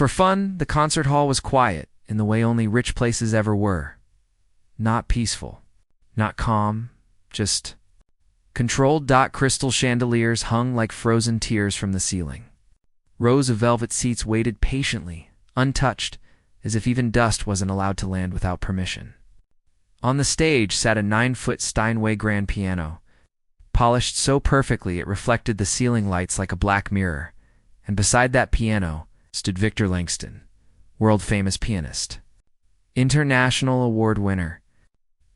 For fun, the concert hall was quiet, in the way only rich places ever were. Not peaceful, not calm, just controlled. Crystal chandeliers hung like frozen tears from the ceiling. Rows of velvet seats waited patiently, untouched, as if even dust wasn't allowed to land without permission. On the stage sat a 9-foot Steinway grand piano, polished so perfectly it reflected the ceiling lights like a black mirror, and beside that piano stood Victor Langston, world-famous pianist. International award winner,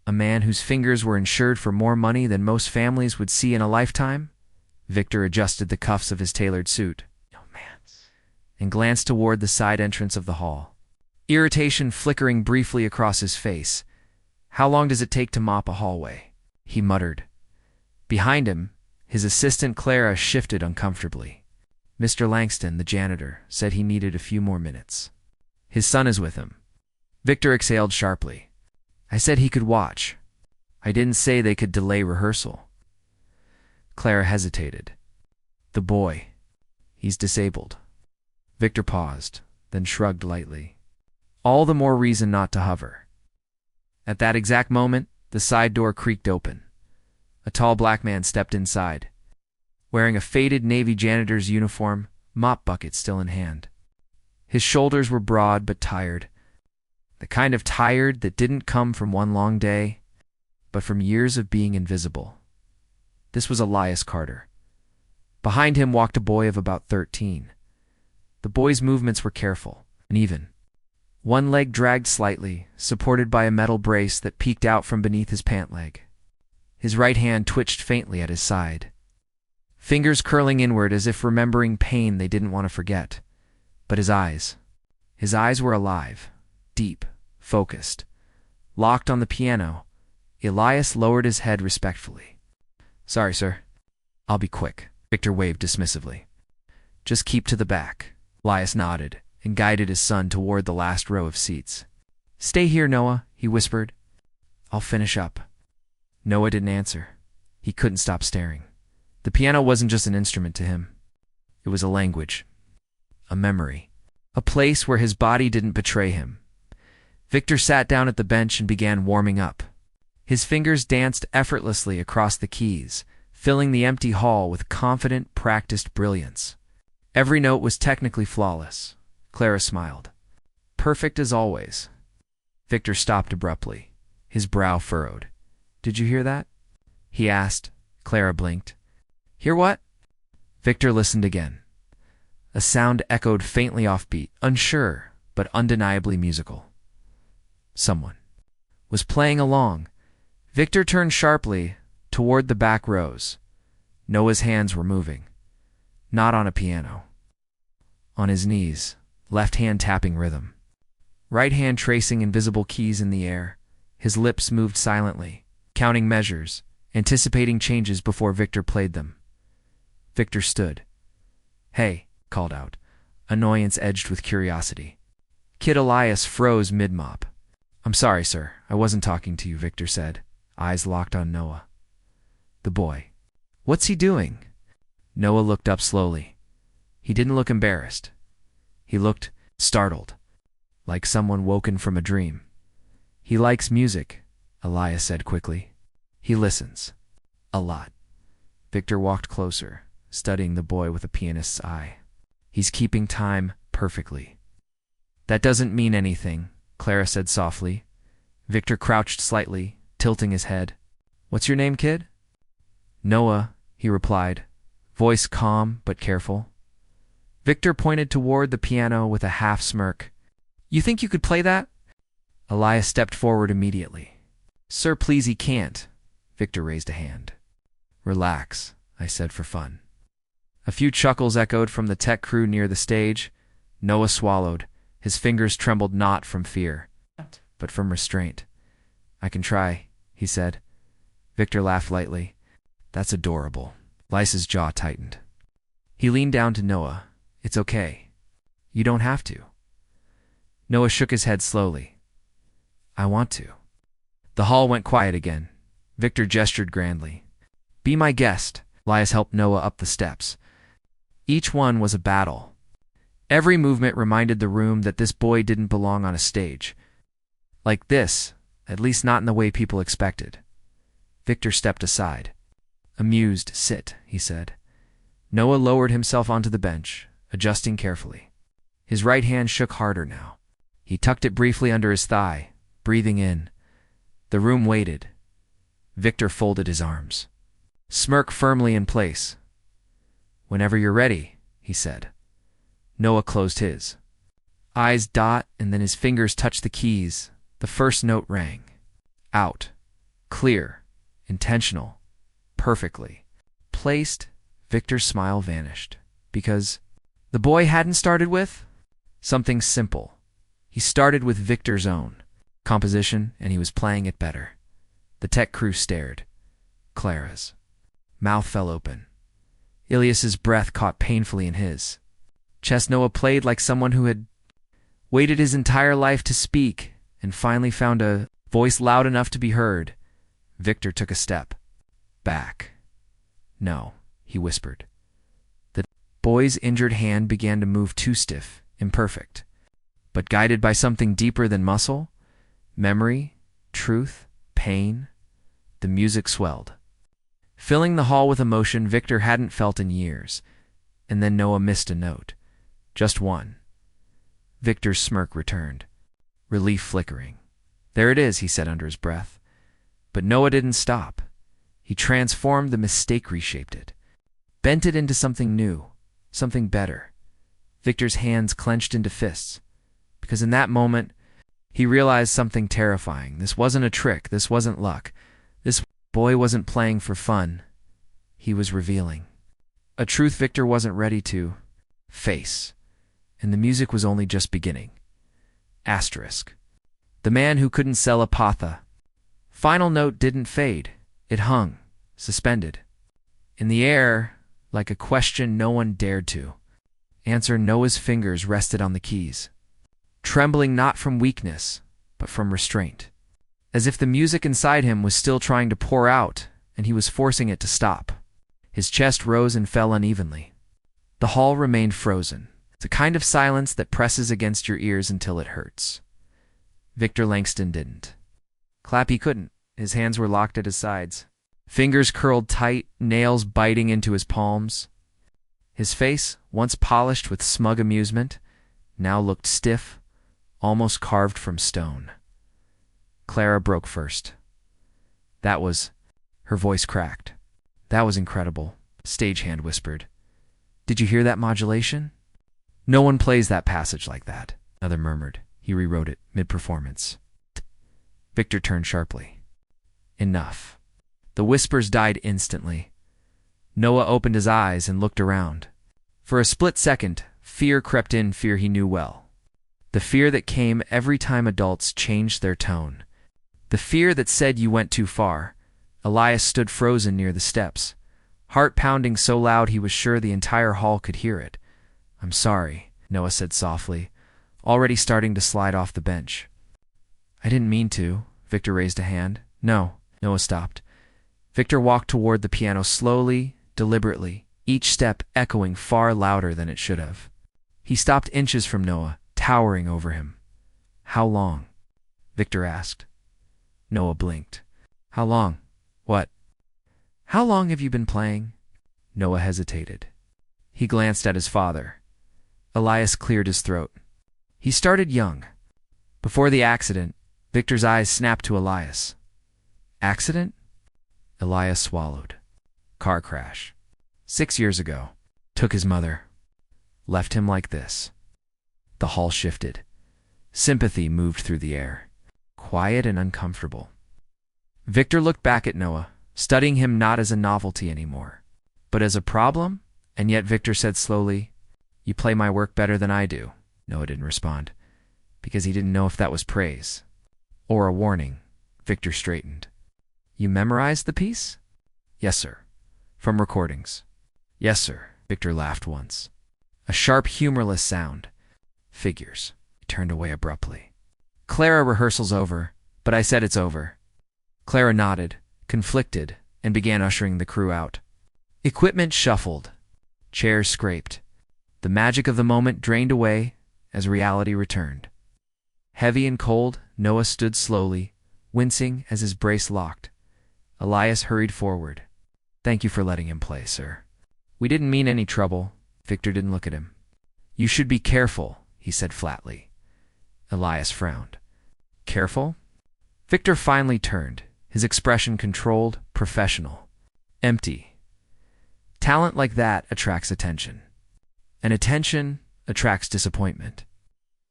a man whose fingers were insured for more money than most families would see in a lifetime. Victor adjusted the cuffs of his tailored suit and glanced toward the side entrance of the hall, irritation flickering briefly across his face. "How long does it take to mop a hallway?" he muttered. Behind him, his assistant Clara shifted uncomfortably. Mr. Langston, the janitor, said he needed a few more minutes. "His son is with him." Victor exhaled sharply. "I said he could watch. I didn't say they could delay rehearsal." Clara hesitated. "The boy, he's disabled." Victor paused, then shrugged lightly. All the more reason not to hover. At that exact moment, the side door creaked open. A tall black man stepped inside, wearing a faded Navy janitor's uniform, mop bucket still in hand. His shoulders were broad but tired, the kind of tired that didn't come from one long day, but from years of being invisible. This was Elias Carter. Behind him walked a boy of about 13. The boy's movements were careful and even. One leg dragged slightly, supported by a metal brace that peeked out from beneath his pant leg. His right hand twitched faintly at his side, fingers curling inward as if remembering pain they didn't want to forget. But his eyes were alive, deep, focused. Locked on the piano, Elias lowered his head respectfully. "Sorry, sir. I'll be quick," Victor waved dismissively. "Just keep to the back." Elias nodded and guided his son toward the last row of seats. "Stay here, Noah," he whispered. "I'll finish up." Noah didn't answer. He couldn't stop staring. The piano wasn't just an instrument to him. It was a language, a memory, a place where his body didn't betray him. Victor sat down at the bench and began warming up. His fingers danced effortlessly across the keys, filling the empty hall with confident, practiced brilliance. Every note was technically flawless. Clara smiled. "Perfect as always." Victor stopped abruptly, his brow furrowed. "Did you hear that?" he asked. Clara blinked. "Hear what?" Victor listened again. A sound echoed faintly offbeat, unsure, but undeniably musical. Someone was playing along. Victor turned sharply toward the back rows. Noah's hands were moving. Not on a piano. On his knees, left hand tapping rhythm, right hand tracing invisible keys in the air. His lips moved silently, counting measures, anticipating changes before Victor played them. Victor stood. "Hey," called out, annoyance edged with curiosity. Kid Elias froze mid-mop. "I'm sorry, sir. I wasn't talking to you," Victor said, eyes locked on Noah. "The boy. What's he doing?" Noah looked up slowly. He didn't look embarrassed. He looked startled, like someone woken from a dream. "He likes music," Elias said quickly. "He listens. A lot." Victor walked closer, studying the boy with a pianist's eye. "He's keeping time perfectly." "That doesn't mean anything," Clara said softly. Victor crouched slightly, tilting his head. "What's your name, kid?" "Noah," he replied, voice calm but careful. Victor pointed toward the piano with a half smirk. "You think you could play that?" Elias stepped forward immediately. "Sir, please, he can't." Victor raised a hand. "Relax," I said for fun. A few chuckles echoed from the tech crew near the stage. Noah swallowed. His fingers trembled not from fear, but from restraint. "I can try," he said. Victor laughed lightly. "That's adorable." Elias's jaw tightened. He leaned down to Noah. "It's okay. You don't have to." Noah shook his head slowly. "I want to." The hall went quiet again. Victor gestured grandly. "Be my guest." Elias helped Noah up the steps. Each one was a battle. Every movement reminded the room that this boy didn't belong on a stage. Like this, at least not in the way people expected. Victor stepped aside. "Amused, sit," he said. Noah lowered himself onto the bench, adjusting carefully. His right hand shook harder now. He tucked it briefly under his thigh, breathing in. The room waited. Victor folded his arms. Smirk firmly in place. "Whenever you're ready," he said. Noah closed his. Eyes dot, and then his fingers touched the keys. The first note rang. Out. Clear. Intentional. Perfectly. Placed. Victor's smile vanished. Because the boy hadn't started with something simple. He started with Victor's own composition, and he was playing it better. The tech crew stared. Clara's mouth fell open. Ilias's breath caught painfully in his chest. Noah played like someone who had waited his entire life to speak and finally found a voice loud enough to be heard. Victor took a step back. "No," he whispered. The boy's injured hand began to move too stiff, imperfect, but guided by something deeper than muscle, memory, truth, pain. The music swelled, filling the hall with emotion Victor hadn't felt in years. And then Noah missed a note. Just one. Victor's smirk returned, relief flickering. "There it is," he said under his breath. But Noah didn't stop. He transformed the mistake, reshaped it, bent it into something new, something better. Victor's hands clenched into fists, because in that moment, he realized something terrifying. This wasn't a trick. This wasn't luck. This boy wasn't playing for fun. He was revealing a truth Victor wasn't ready to face. And the music was only just beginning. Asterisk. The man who couldn't sell a patha. Final note didn't fade. It hung, suspended, in the air, like a question no one dared to answer. Noah's fingers rested on the keys, trembling not from weakness, but from restraint, as if the music inside him was still trying to pour out, and he was forcing it to stop. His chest rose and fell unevenly. The hall remained frozen. It's a kind of silence that presses against your ears until it hurts. Victor Langston didn't clap. He couldn't. His hands were locked at his sides, fingers curled tight, nails biting into his palms. His face, once polished with smug amusement, now looked stiff, almost carved from stone. Clara broke first. That was... Her voice cracked. "That was incredible," stagehand whispered. "Did you hear that modulation? No one plays that passage like that," another murmured. He rewrote it mid-performance. Victor turned sharply. "Enough." The whispers died instantly. Noah opened his eyes and looked around. For a split second, fear crept in, fear he knew well. The fear that came every time adults changed their tone. The fear that said you went too far. Elias stood frozen near the steps, heart pounding so loud he was sure the entire hall could hear it. "I'm sorry," Noah said softly, already starting to slide off the bench. "I didn't mean to." Victor raised a hand. "No." Noah stopped. Victor walked toward the piano slowly, deliberately, each step echoing far louder than it should have. He stopped inches from Noah, towering over him. "How long?" Victor asked. Noah blinked. "How long? What? How long have you been playing?" Noah hesitated. He glanced at his father. Elias cleared his throat. "He started young. Before the accident." Victor's eyes snapped to Elias. "Accident?" Elias swallowed. "Car crash. 6 years ago. Took his mother. Left him like this." The hall shifted. Sympathy moved through the air, quiet and uncomfortable. Victor looked back at Noah, studying him not as a novelty anymore, but as a problem. And yet Victor said slowly, "You play my work better than I do." Noah didn't respond, because he didn't know if that was praise or a warning. Victor straightened. "You memorized the piece?" "Yes, sir." "From recordings?" "Yes, sir." Victor laughed once. A sharp, humorless sound. "Figures." He turned away abruptly. "Clara, rehearsal's over, but I said it's over." Clara nodded, conflicted, and began ushering the crew out. Equipment shuffled. Chairs scraped. The magic of the moment drained away as reality returned. Heavy and cold, Noah stood slowly, wincing as his brace locked. Elias hurried forward. "Thank you for letting him play, sir." "We didn't mean any trouble." Victor didn't look at him. "You should be careful," he said flatly. Elias frowned. "Careful?" Victor finally turned, his expression controlled, professional. Empty. Talent like that attracts attention. And attention attracts disappointment.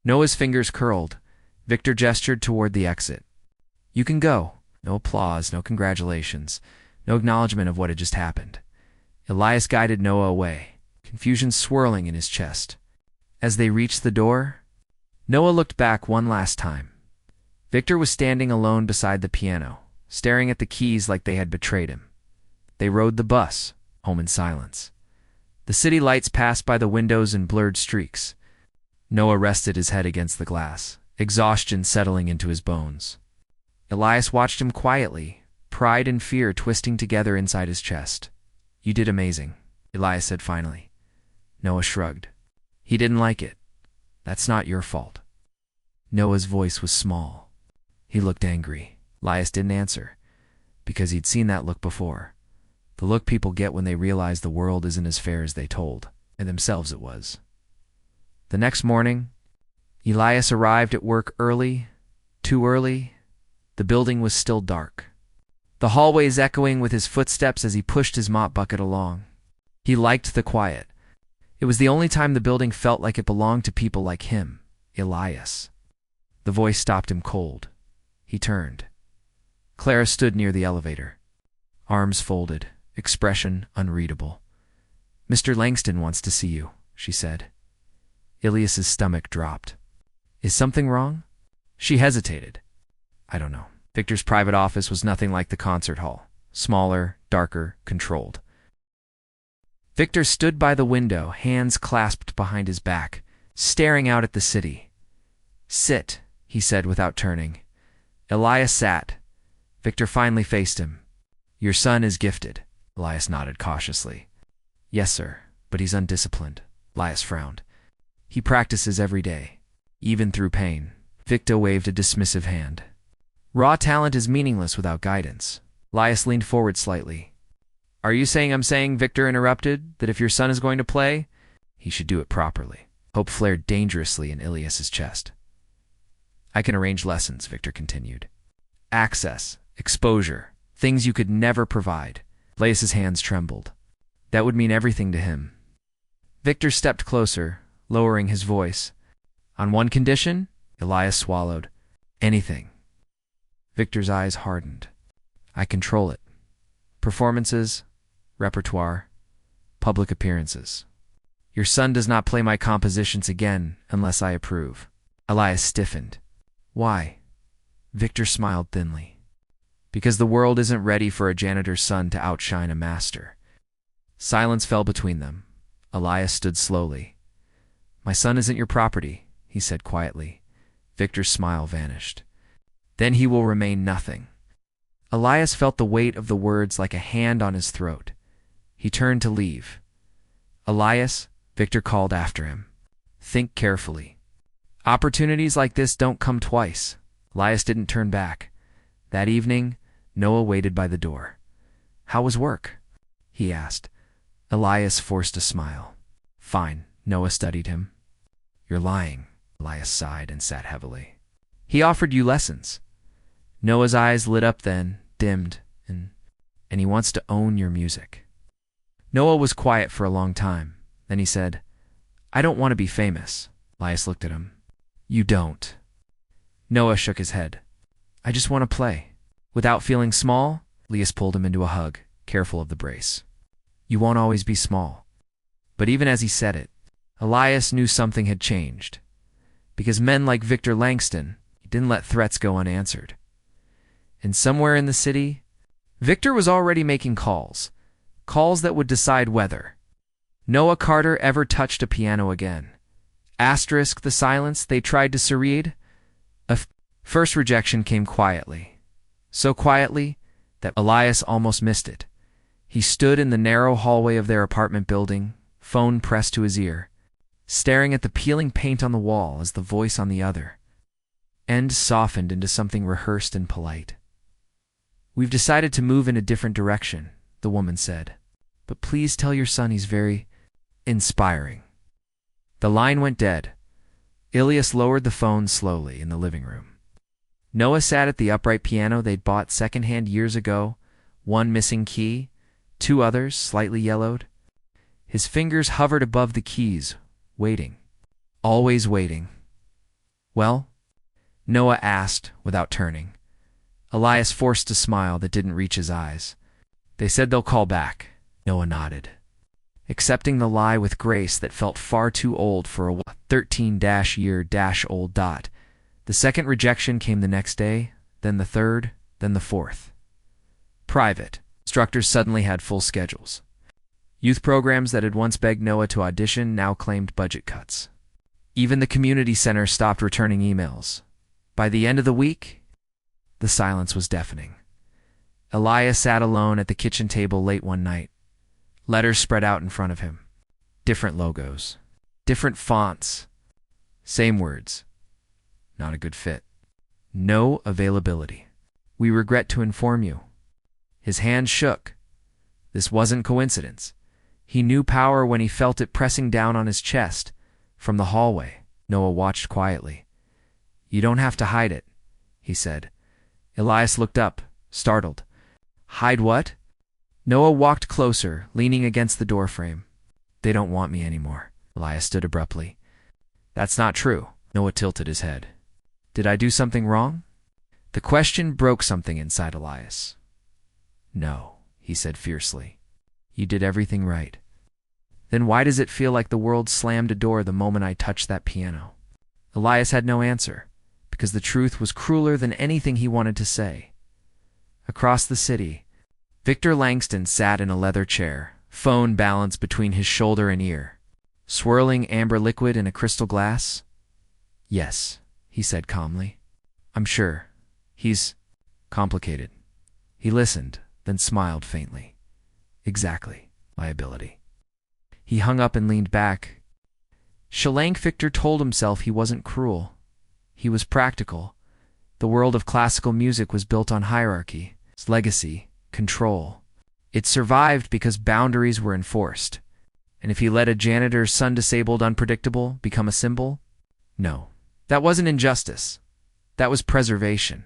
Noah's fingers curled. Victor gestured toward the exit. "You can go." No applause, no congratulations, no acknowledgement of what had just happened. Elias guided Noah away, confusion swirling in his chest. As they reached the door, Noah looked back one last time. Victor was standing alone beside the piano, staring at the keys like they had betrayed him. They rode the bus, home in silence. The city lights passed by the windows in blurred streaks. Noah rested his head against the glass, exhaustion settling into his bones. Elias watched him quietly, pride and fear twisting together inside his chest. "You did amazing," Elias said finally. Noah shrugged. "He didn't like it. That's not your fault." Noah's voice was small. He looked angry. Elias didn't answer, because he'd seen that look before. The look people get when they realize the world isn't as fair as they told, and themselves it was. The next morning, Elias arrived at work early, too early. The building was still dark, the hallways echoing with his footsteps as he pushed his mop bucket along. He liked the quiet. It was the only time the building felt like it belonged to people like him, Elias. The voice stopped him cold. He turned. Clara stood near the elevator, arms folded, expression unreadable. "Mr. Langston wants to see you," she said. Elias's stomach dropped. "Is something wrong?" She hesitated. "I don't know." Victor's private office was nothing like the concert hall. Smaller, darker, controlled. Victor stood by the window, hands clasped behind his back, staring out at the city. "Sit," he said without turning. Elias sat. Victor finally faced him. "Your son is gifted." Elias nodded cautiously. "Yes, sir, but he's undisciplined." Elias frowned. "He practices every day, even through pain." Victor waved a dismissive hand. "Raw talent is meaningless without guidance." Elias leaned forward slightly. "Are you saying I'm saying," Victor interrupted, "that if your son is going to play, he should do it properly?" Hope flared dangerously in Elias's chest. "I can arrange lessons," Victor continued. "Access, exposure, things you could never provide." Elias's hands trembled. That would mean everything to him. Victor stepped closer, lowering his voice. "On one condition?" Elias swallowed. "Anything." Victor's eyes hardened. "I control it. Performances, repertoire, public appearances. Your son does not play my compositions again unless I approve." Elias stiffened. "Why?" Victor smiled thinly. "Because the world isn't ready for a janitor's son to outshine a master." Silence fell between them. Elias stood slowly. "My son isn't your property," he said quietly. Victor's smile vanished. "Then he will remain nothing." Elias felt the weight of the words like a hand on his throat. He turned to leave. "Elias," Victor called after him. "Think carefully. Opportunities like this don't come twice." Elias didn't turn back. That evening, Noah waited by the door. "How was work?" he asked. Elias forced a smile. "Fine." Noah studied him. "You're lying." Elias sighed and sat heavily. "He offered you lessons." Noah's eyes lit up then, dimmed, and he wants to own your music. Noah was quiet for a long time. Then he said, "I don't want to be famous." Elias looked at him. "You don't." Noah shook his head. "I just want to play." Without feeling small, Elias pulled him into a hug, careful of the brace. "You won't always be small." But even as he said it, Elias knew something had changed. Because men like Victor Langston didn't let threats go unanswered. And somewhere in the city, Victor was already making calls that would decide whether Noah Carter ever touched a piano again. Asterisk the silence they tried to serede. First rejection came quietly. So quietly that Elias almost missed it. He stood in the narrow hallway of their apartment building, phone pressed to his ear. staring at the peeling paint on the wall as the voice on the other end softened into something rehearsed and polite. "We've decided to move in a different direction," the woman said. "But please tell your son he's very inspiring." The line went dead. Ilias lowered the phone slowly in the living room. Noah sat at the upright piano they'd bought secondhand years ago, one missing key, two others slightly yellowed. His fingers hovered above the keys, waiting. Always waiting. "Well?" Noah asked without turning. Elias forced a smile that didn't reach his eyes. "They said they'll call back." Noah nodded, accepting the lie with grace that felt far too old for a 13-year-old. The second rejection came the next day, then the third, then the fourth. Private. Instructors suddenly had full schedules. Youth programs that had once begged Noah to audition now claimed budget cuts. Even the community center stopped returning emails. By the end of the week, the silence was deafening. Elias sat alone at the kitchen table late one night. Letters spread out in front of him. Different logos. Different fonts. Same words. Not a good fit. No availability. "We regret to inform you." His hand shook. This wasn't coincidence. He knew power when he felt it pressing down on his chest. From the hallway, Noah watched quietly. "You don't have to hide it," he said. Elias looked up, startled. "Hide what?" Noah walked closer, leaning against the doorframe. "They don't want me anymore." Elias stood abruptly. "That's not true." Noah tilted his head. "Did I do something wrong?" The question broke something inside Elias. "No," he said fiercely. "You did everything right." "Then why does it feel like the world slammed a door the moment I touched that piano?" Elias had no answer, because the truth was crueler than anything he wanted to say. Across the city, Victor Langston sat in a leather chair, phone balanced between his shoulder and ear. Swirling amber liquid in a crystal glass? "Yes," he said calmly. "I'm sure. He's complicated." He listened, then smiled faintly. "Exactly. Liability." He hung up and leaned back. Shalank Victor told himself he wasn't cruel. He was practical. The world of classical music was built on hierarchy, legacy, control. It survived because boundaries were enforced. And if he let a janitor's son disabled unpredictable become a symbol? No. That wasn't injustice. That was preservation.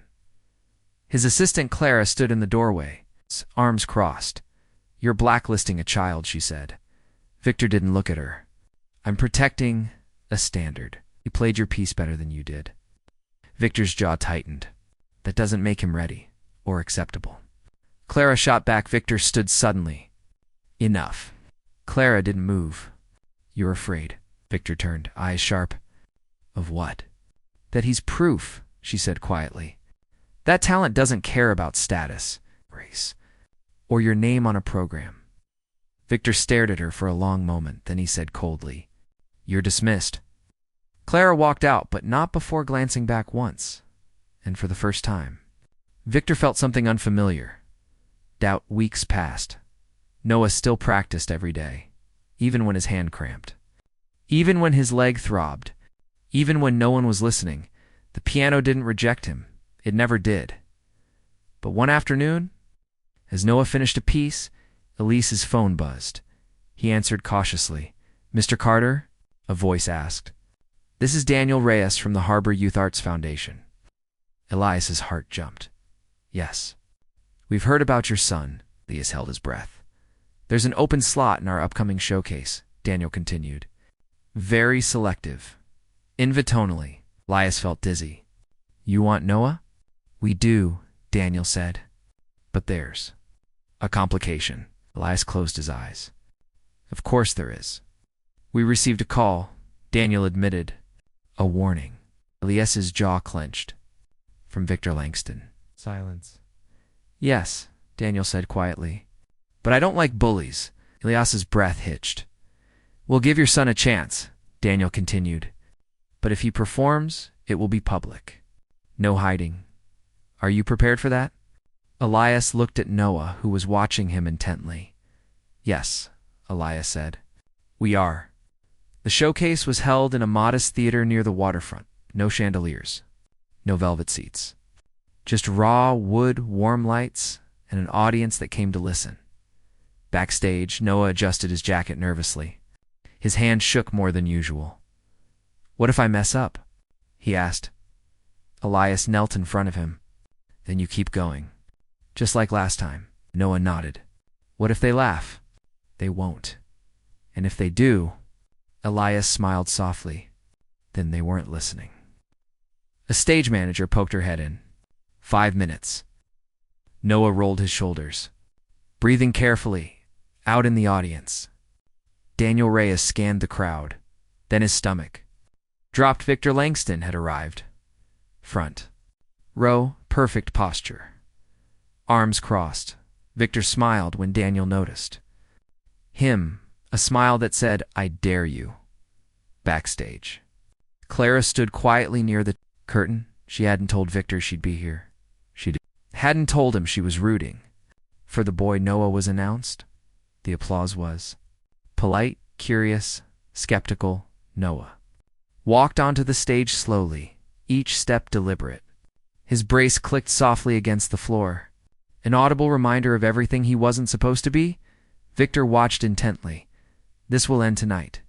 His assistant Clara stood in the doorway, arms crossed. "You're blacklisting a child," she said. Victor didn't look at her. "I'm protecting a standard. You played your piece better than you did." Victor's jaw tightened. That doesn't make him ready or acceptable. Clara shot back. Victor stood suddenly. "Enough." Clara didn't move. "You're afraid." Victor turned, eyes sharp. "Of what?" "That he's proof," she said quietly. "That talent doesn't care about status, race, or your name on a program." Victor stared at her for a long moment, then he said coldly, "You're dismissed." Clara walked out, but not before glancing back once, and for the first time. Victor felt something unfamiliar. Doubt. Weeks passed. Noah still practiced every day, even when his hand cramped. Even when his leg throbbed. Even when no one was listening. The piano didn't reject him. It never did. But one afternoon, as Noah finished a piece, Elise's phone buzzed. He answered cautiously. "Mr. Carter?" a voice asked. "This is Daniel Reyes from the Harbor Youth Arts Foundation." Elias's heart jumped. "Yes. We've heard about your son." Elias held his breath. "There's an open slot in our upcoming showcase," Daniel continued. "Very selective. Invitonally." Elias felt dizzy. "You want Noah?" "We do," Daniel said. "But there's a complication." Elias closed his eyes. "Of course there is." "We received a call," Daniel admitted. "A warning." Elias's jaw clenched. "From Victor Langston." Silence. "Yes," Daniel said quietly. "But I don't like bullies." Elias's breath hitched. "We'll give your son a chance," Daniel continued. "But if he performs, it will be public. No hiding. Are you prepared for that?" Elias looked at Noah, who was watching him intently. "Yes," Elias said. "We are." The showcase was held in a modest theater near the waterfront. No chandeliers, no velvet seats. Just raw wood, warm lights, and an audience that came to listen. Backstage, Noah adjusted his jacket nervously. His hand shook more than usual. "What if I mess up?" he asked. Elias knelt in front of him. "Then you keep going. Just like last time." Noah nodded. "What if they laugh?" "They won't. And if they do," Elias smiled softly, "then they weren't listening." A stage manager poked her head in. 5 minutes. Noah rolled his shoulders, breathing carefully, out in the audience. Daniel Reyes scanned the crowd, then his stomach. Dropped Victor Langston had arrived. Front row, perfect posture. Arms crossed. Victor smiled when Daniel noticed. Him, a smile that said, "I dare you." Backstage. Clara stood quietly near the curtain. She hadn't told Victor she'd be here. She hadn't told him she was rooting. For the boy Noah was announced. The applause was polite, curious, skeptical. Noah walked onto the stage slowly, each step deliberate. His brace clicked softly against the floor. An audible reminder of everything he wasn't supposed to be. Victor watched intently. This will end tonight,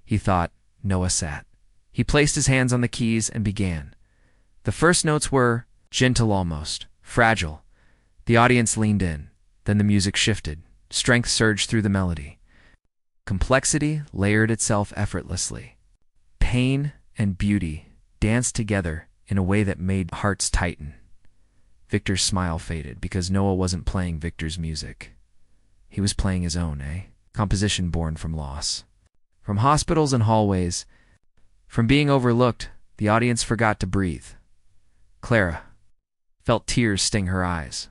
he thought. Noah sat. He placed his hands on the keys and began. The first notes were gentle almost, fragile. The audience leaned in. Then the music shifted. Strength surged through the melody. Complexity layered itself effortlessly. Pain and beauty danced together in a way that made hearts tighten. Victor's smile faded because Noah wasn't playing Victor's music. He was playing his own, composition born from loss. From hospitals and hallways, from being overlooked, the audience forgot to breathe. Clara felt tears sting her eyes.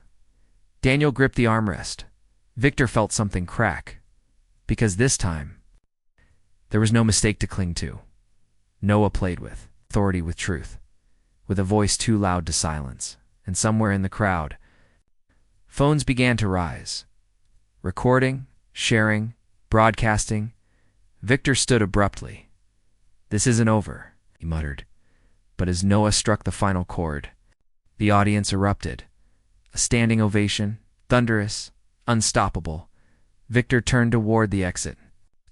Daniel gripped the armrest. Victor felt something crack. Because this time, there was no mistake to cling to. Noah played with authority, with truth, with a voice too loud to silence. And somewhere in the crowd, phones began to rise. Recording, sharing, broadcasting. Victor stood abruptly. "This isn't over," he muttered. But as Noah struck the final chord, the audience erupted. A standing ovation, thunderous, unstoppable. Victor turned toward the exit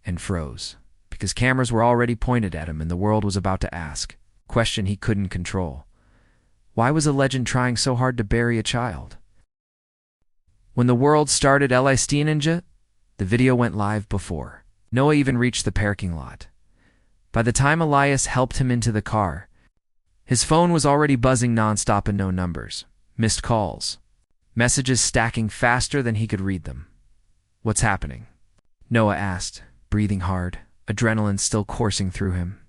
and froze, because cameras were already pointed at him and the world was about to ask a question he couldn't control. Why was a legend trying so hard to bury a child? When the world started Ninja, the video went live before Noah even reached the parking lot. By the time Elias helped him into the car, his phone was already buzzing nonstop and no numbers. Missed calls. Messages stacking faster than he could read them. "What's happening?" Noah asked, breathing hard, adrenaline still coursing through him.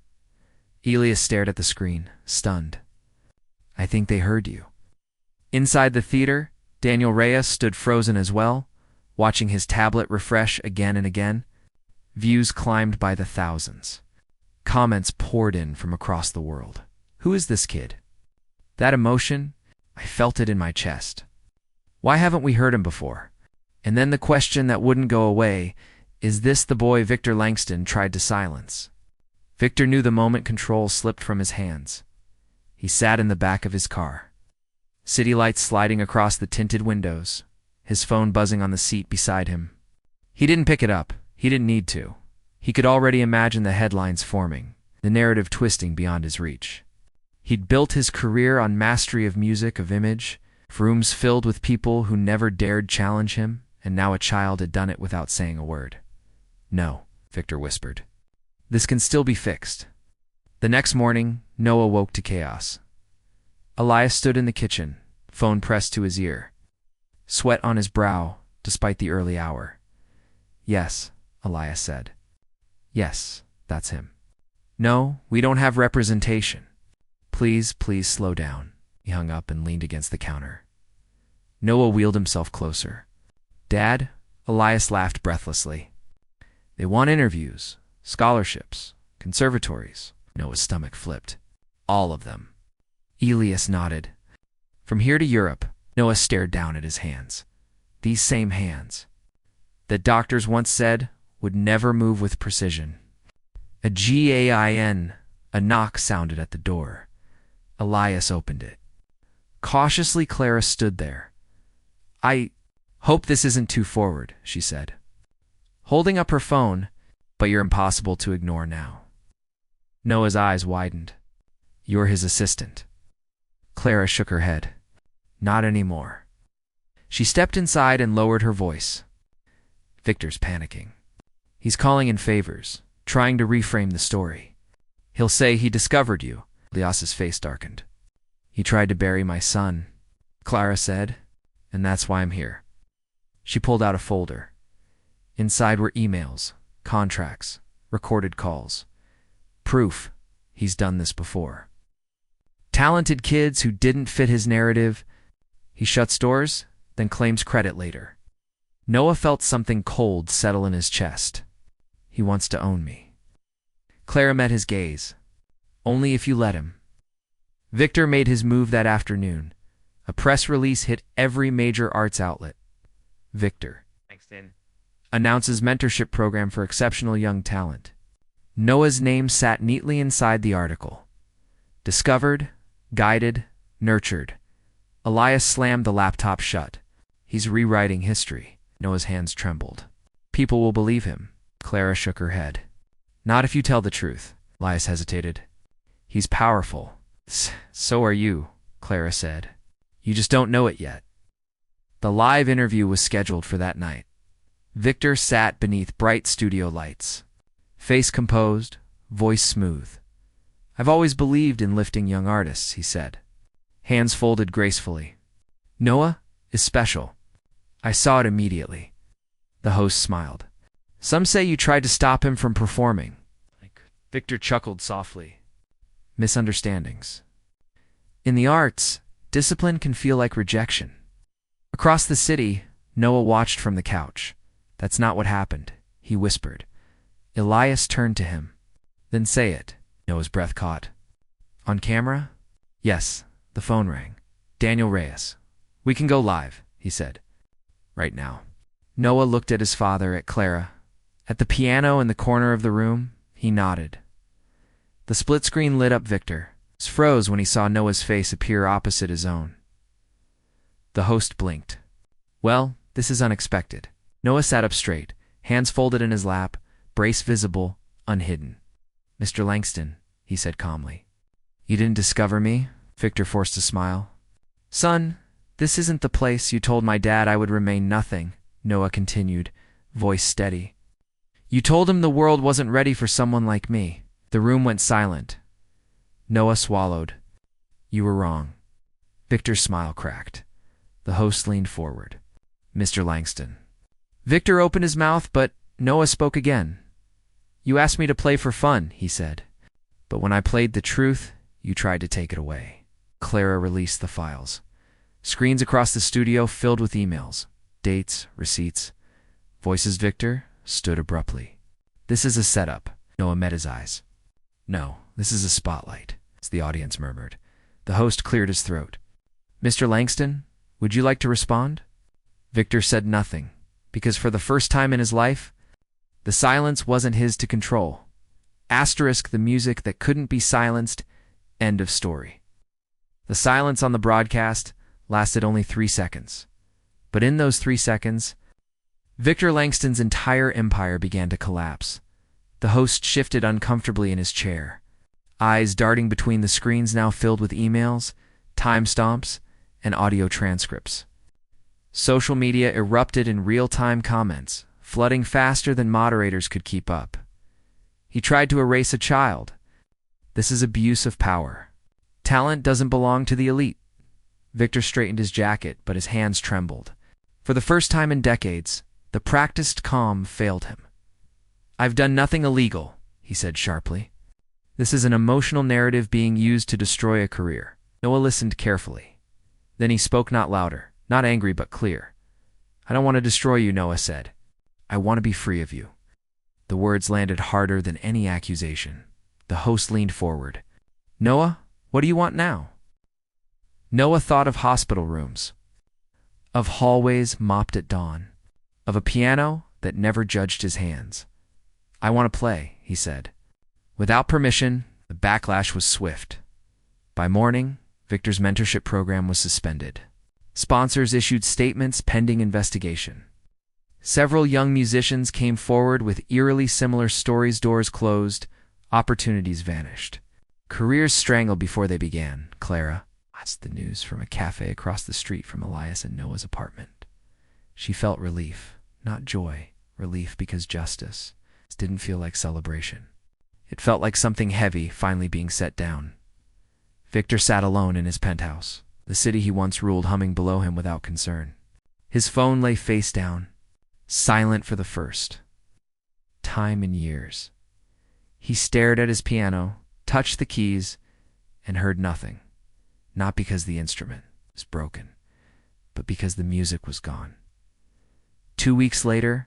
Elias stared at the screen, stunned. "I think they heard you." Inside the theater, Daniel Reyes stood frozen as well, watching his tablet refresh again and again. Views climbed by the thousands. Comments poured in from across the world. "Who is this kid?" That emotion, I felt it in my chest. Why haven't we heard him before? And then the question that wouldn't go away, is this the boy Victor Langston tried to silence? Victor knew the moment control slipped from his hands. He sat in the back of his car. City lights sliding across the tinted windows, his phone buzzing on the seat beside him. He didn't pick it up. He didn't need to. He could already imagine the headlines forming, the narrative twisting beyond his reach. He'd built his career on mastery of music, of image, rooms filled with people who never dared challenge him, and now a child had done it without saying a word. "No," Victor whispered. "This can still be fixed." The next morning, Noah woke to chaos. Elias stood in the kitchen, phone pressed to his ear. Sweat on his brow, despite the early hour. "Yes," Elias said. "Yes, that's him." "No, we don't have representation." Please slow down." He hung up and leaned against the counter. Noah wheeled himself closer. "Dad?" Elias laughed breathlessly. "They want interviews, scholarships, conservatories." Noah's stomach flipped. "All of them." Elias nodded. "From here to Europe." Noah stared down at his hands. These same hands that doctors once said would never move with precision. A GAIN. A knock sounded at the door. Elias opened it. Cautiously, Clara stood there. I hope this isn't too forward, she said, holding up her phone, but you're impossible to ignore now. Noah's eyes widened. You're his assistant. Clara shook her head. Not anymore. She stepped inside and lowered her voice. Victor's panicking. He's calling in favors, trying to reframe the story. He'll say he discovered you. Elias's face darkened. He tried to bury my son, Clara said, and that's why I'm here. She pulled out a folder. Inside were emails, contracts, recorded calls. Proof he's done this before. Talented kids who didn't fit his narrative. He shuts doors, then claims credit later. Noah felt something cold settle in his chest. He wants to own me. Clara met his gaze. Only if you let him. Victor made his move that afternoon. A press release hit every major arts outlet. Victor announces mentorship program for exceptional young talent. Noah's name sat neatly inside the article. Discovered, guided, nurtured. Elias slammed the laptop shut. He's rewriting history. Noah's hands trembled. People will believe him. Clara shook her head. Not if you tell the truth. Elias hesitated. He's powerful. So are you, Clara said. You just don't know it yet. The live interview was scheduled for that night. Victor sat beneath bright studio lights. Face composed, voice smooth. I've always believed in lifting young artists, he said. Hands folded gracefully. Noah is special. I saw it immediately. The host smiled. Some say you tried to stop him from performing. Victor chuckled softly. Misunderstandings. In the arts, discipline can feel like rejection. Across the city, Noah watched from the couch. That's not what happened, he whispered. Elias turned to him. Then say it. Noah's breath caught. On camera? Yes, the phone rang. Daniel Reyes. We can go live, he said. Right now. Noah looked at his father, at Clara. At the piano in the corner of the room, he nodded. The split screen lit up Victor. He froze when he saw Noah's face appear opposite his own. The host blinked. Well, this is unexpected. Noah sat up straight, hands folded in his lap, brace visible, unhidden. Mr. Langston, he said calmly. You didn't discover me? Victor forced a smile. Son, this isn't the place you told my dad I would remain nothing, Noah continued, voice steady. You told him the world wasn't ready for someone like me. The room went silent. Noah swallowed. You were wrong. Victor's smile cracked. The host leaned forward. Mr. Langston. Victor opened his mouth, but Noah spoke again. You asked me to play for fun, he said. But when I played the truth, you tried to take it away. Clara released the files. Screens across the studio filled with emails, dates, receipts. Voices Victor stood abruptly. This is a setup. Noah met his eyes. No, this is a spotlight, the audience murmured. The host cleared his throat. Mr. Langston, would you like to respond? Victor said nothing, because for the first time in his life, the silence wasn't his to control. Asterisk the music that couldn't be silenced, end of story. The silence on the broadcast lasted only 3 seconds. But in those 3 seconds, Victor Langston's entire empire began to collapse. The host shifted uncomfortably in his chair, eyes darting between the screens now filled with emails, timestamps, and audio transcripts. Social media erupted in real-time comments, flooding faster than moderators could keep up. He tried to erase a child. This is abuse of power. Talent doesn't belong to the elite. Victor straightened his jacket, but his hands trembled. For the first time in decades, the practiced calm failed him. I've done nothing illegal, he said sharply. This is an emotional narrative being used to destroy a career. Noah listened carefully. Then he spoke not louder, not angry but clear. I don't want to destroy you, Noah said. I want to be free of you. The words landed harder than any accusation. The host leaned forward. Noah, what do you want now? Noah thought of hospital rooms, of hallways mopped at dawn, of a piano that never judged his hands. I want to play, he said. Without permission, the backlash was swift. By morning, Victor's mentorship program was suspended. Sponsors issued statements pending investigation. Several young musicians came forward with eerily similar stories. Doors closed, opportunities vanished. Careers strangled before they began. Clara watched the news from a cafe across the street from Elias and Noah's apartment. She felt relief, not joy, relief because justice didn't feel like celebration. It felt like something heavy finally being set down. Victor sat alone in his penthouse, the city he once ruled humming below him without concern. His phone lay face down, silent for the first time in years. He stared at his piano, touched the keys, and heard nothing. Not because the instrument was broken, but because the music was gone. 2 weeks later,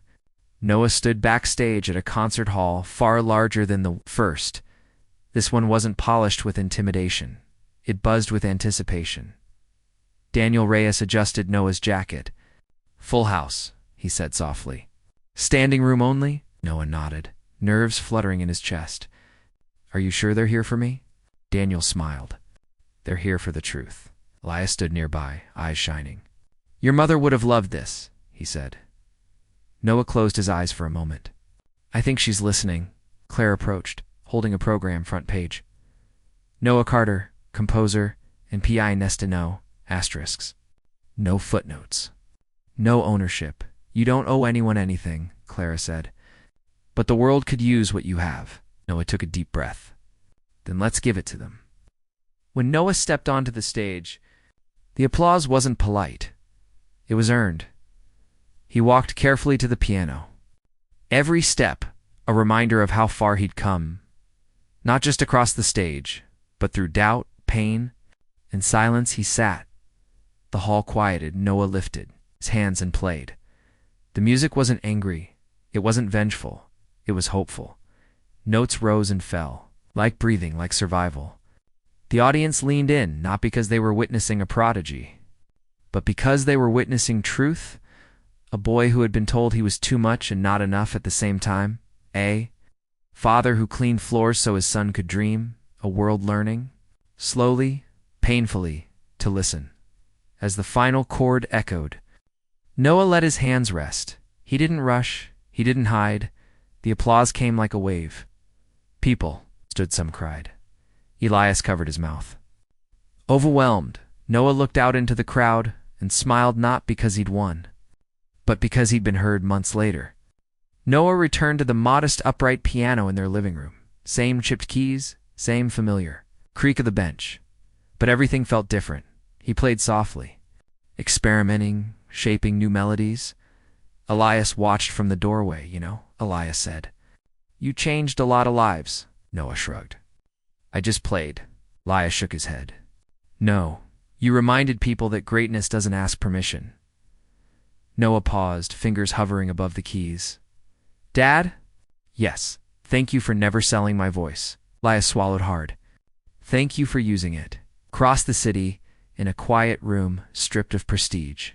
Noah stood backstage at a concert hall far larger than the first. This one wasn't polished with intimidation. It buzzed with anticipation. Daniel Reyes adjusted Noah's jacket. "Full house," he said softly. "Standing room only?" Noah nodded, nerves fluttering in his chest. "Are you sure they're here for me?" Daniel smiled. "They're here for the truth." Elias stood nearby, eyes shining. "Your mother would have loved this," he said. Noah closed his eyes for a moment. "I think she's listening." Claire approached, holding a program front page. Noah Carter, composer, and Pianist, no asterisks. No footnotes. No ownership. "You don't owe anyone anything," Clara said. "But the world could use what you have." Noah took a deep breath. "Then let's give it to them." When Noah stepped onto the stage, the applause wasn't polite. It was earned. He walked carefully to the piano. Every step, a reminder of how far he'd come. Not just across the stage, but through doubt, pain, and silence. He sat. The hall quieted. Noah lifted his hands and played. The music wasn't angry. It wasn't vengeful. It was hopeful. Notes rose and fell, like breathing, like survival. The audience leaned in, not because they were witnessing a prodigy, but because they were witnessing truth. A boy who had been told he was too much and not enough at the same time. A father who cleaned floors so his son could dream. A world learning, slowly, painfully, to listen. As the final chord echoed, Noah let his hands rest. He didn't rush. He didn't hide. The applause came like a wave. "People," stood some cried. Elias covered his mouth. Overwhelmed, Noah looked out into the crowd and smiled, not because he'd won, but because he'd been heard months later. Noah returned to the modest upright piano in their living room. Same chipped keys, same familiar creak of the bench. But everything felt different. He played softly, experimenting, shaping new melodies. Elias watched from the doorway. Elias said. "You changed a lot of lives." Noah shrugged. "I just played." Elias shook his head. "No, you reminded people that greatness doesn't ask permission." Noah paused, fingers hovering above the keys. "Dad?" "Yes. Thank you for never selling my voice." Elias swallowed hard. "Thank you for using it." Across the city, in a quiet room stripped of prestige,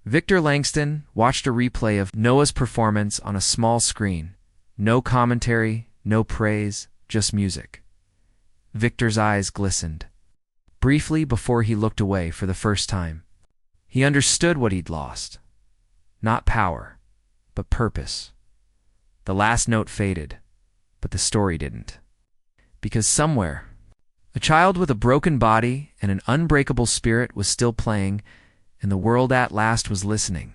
Victor Langston watched a replay of Noah's performance on a small screen. No commentary, no praise, just music. Victor's eyes glistened. Briefly before he looked away for the first time, he understood what he'd lost. Not power, but purpose. The last note faded, but the story didn't. Because somewhere, a child with a broken body and an unbreakable spirit was still playing, and the world at last was listening.